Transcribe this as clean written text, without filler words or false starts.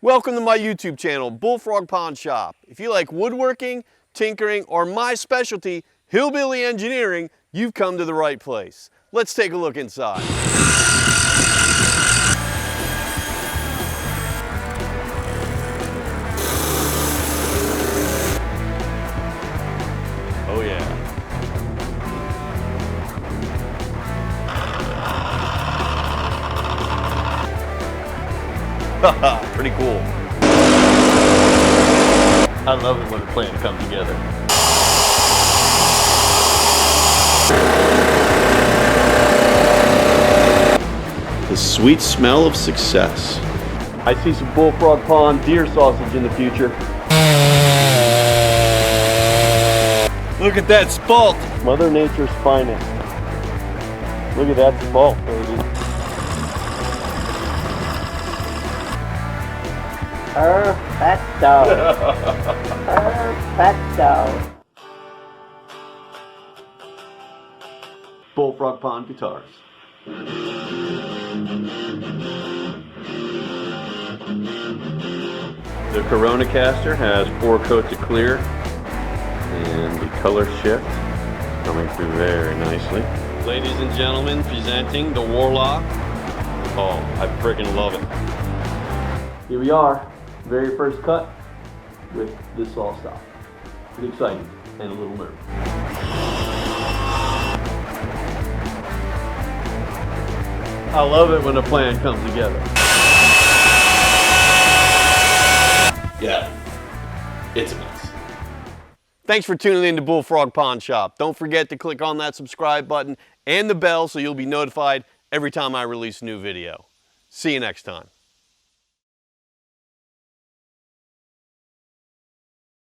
Welcome to my YouTube channel, Bullfrog Pawn Shop. If you like woodworking, tinkering, or my specialty, hillbilly engineering, you've come to the right place. Let's take a look inside. Oh yeah. Haha, pretty cool. I love it when a plan comes together. The sweet smell of success. I see some bullfrog pawn deer sausage in the future. Look at that spalt. Mother Nature's finest. Look at that spalt, baby. Perfecto. Perfecto. Bullfrog Pawn guitars. The Corona caster has 4 coats of clear and the color shift coming through very nicely. Ladies and gentlemen, presenting the Warlock. Oh, I freaking love it. Here we are, very first cut with this saw stop. Pretty exciting and a little nervous. I love it when a plan comes together. Yeah, it's a mess. Thanks for tuning in to Bullfrog Pawn Shop. Don't forget to click on that subscribe button and the bell so you'll be notified every time I release a new video. See you next time.